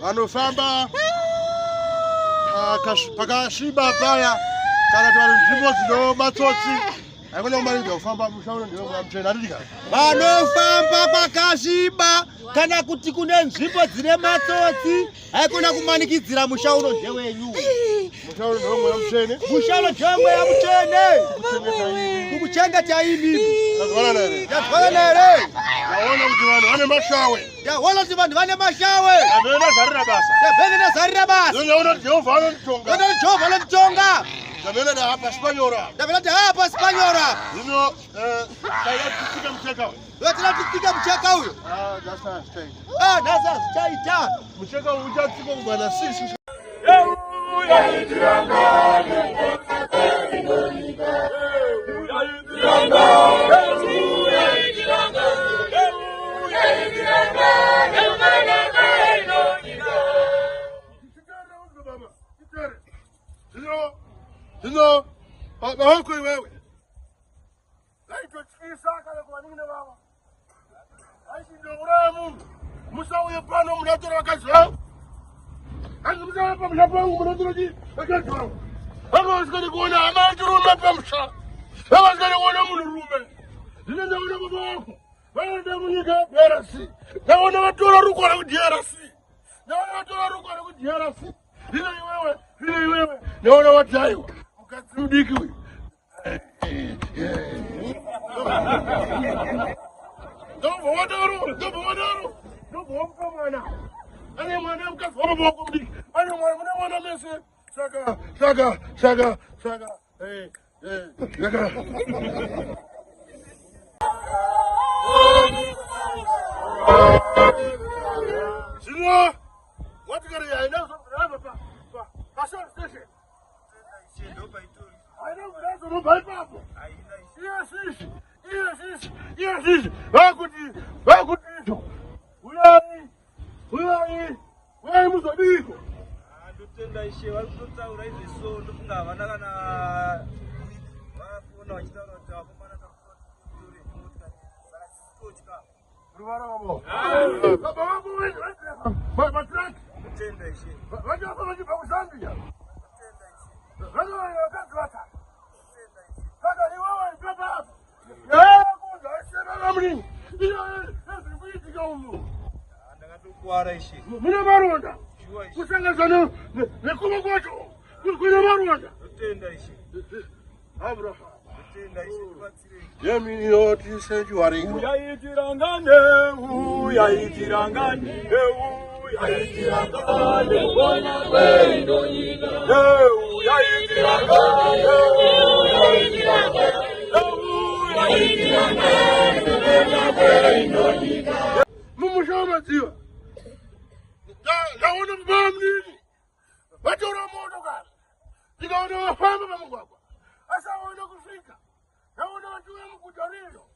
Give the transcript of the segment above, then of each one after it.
Vanofamba pakasviba paya kana kuti nzvimbo dzino matsotsi haikona kumaninza kufamba mushauro ndinomuchena atiti kana vanofamba pakasviba kana kuti kune nzvimbo dzine matsotsi haikona kumanikidzira mushauro ndewenyu. Mushauro ndewemweya muchene. Mushauro ndewemweya muchene. Kukuchengeta ini. Yazwana here. Yaona kuti vanhu vane mashawe. Yaona kuti vanhu vane mashawe. Yavena basa. Yavena zarira basa. Yaona kuti Jehovha anonitonga. Yaona kuti Jehovha anonitonga. Yavena da hapa Spanyora. Yavena da hapa Spanyora. Zvino tayatisika mucheka uyu. Tayatisika mucheka uyu. That's straight. Nasa chaita. Mucheka uyu uchatsika kubana 6. Zino, bahoko wewe. Laito chisa kale kwa nini baba? Aishi ndio uramu. Musa uye pano mnatora wakazi wao. Ani musa hapa mshapangu mnatora ji. Wakazi wao. Hako usikali kuona amajuru mnapa msha. Hako usikali kuona mnurume. Zino ndio wangu waende kunyika DRC. Naona watu wanaruka na DRC. Naona watu wanaruka na DRC. Vile wewe. Naona watu hayo. Mkatudiki wewe. Dobo wadaro. Dobo mkamana. Ani mwana mkasoma bokumbi. Ani mwana mese. Saga. Saga. Sino? What you got? I know something. Passion station. I know that's no by papa. Yes. How could you? Where are you? Where must I be? Tenda ishe walikuta uraizi so ndufunga wanakana wafuna chitaro cha kumana kuri mutka sana sikochika Rubara babo baba wangu wewe matraki tenda ishe waje waje bakusambia tenda ishe waje wakati wata tenda ishe kaka ni wewe baba kuja sema mimi ndio hizi kaumu andakatu kwara ishe muna maronda kusangazana nekuba kwacho kuna maronda tenda ishe Abraham tenda ishe tubatsire yemi yoti sejuari uyayitirangane bona wendo yina Mumushama ziwa Naona mbamu nini Watora moto gari Nikaona wafamba pamugwagwa Asa wana kufika Naona watu ya mkujarilo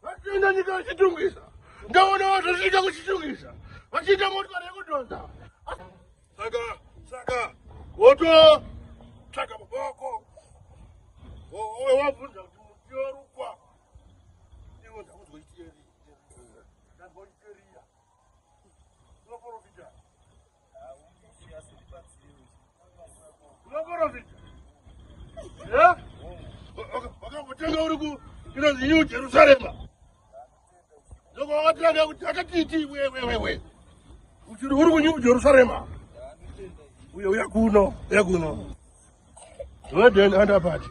Wachina nika chitungisa Naona watu sika kuchitungisa Wachita moto kare kutonza Saka Woto Saka mbako Owe wafunza Mutioro kwa Niyo ndamu tuitieri Ndamu tuiteria Loporo vijana Yeah? Wakakutenga uruku kina zinyu Jerusalema. Ndio wataka akatiti wewe. Uchuru uruku nyu Jerusalema. Uyo yakuno. Wewe ndio anda pati.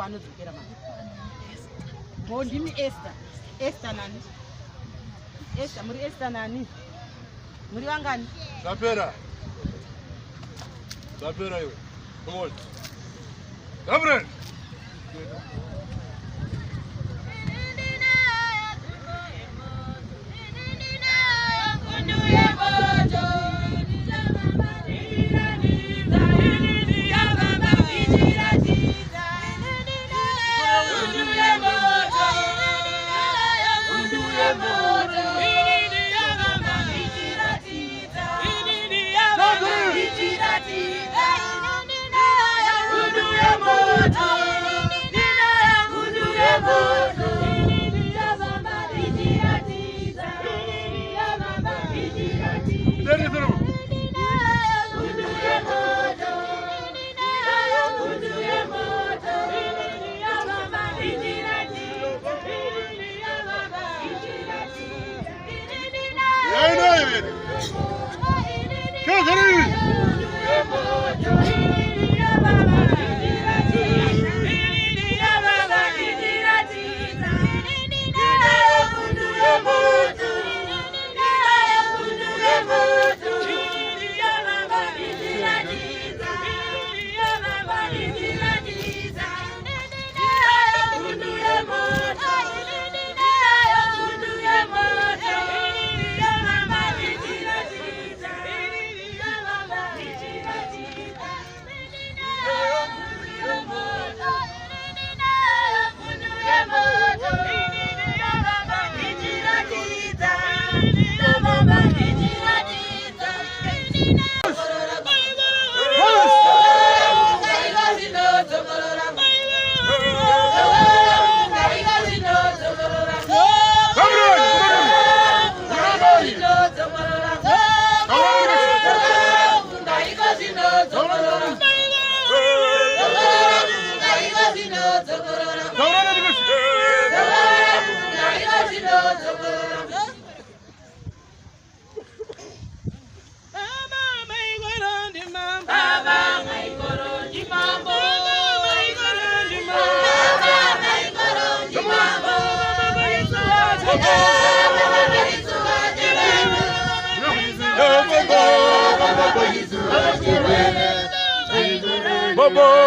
Anozokera mama. Ndimi Esther nani? Esther, muri Esther nani? Muri wangani? Sapera iwe. Come on. Gabriel. Vamos!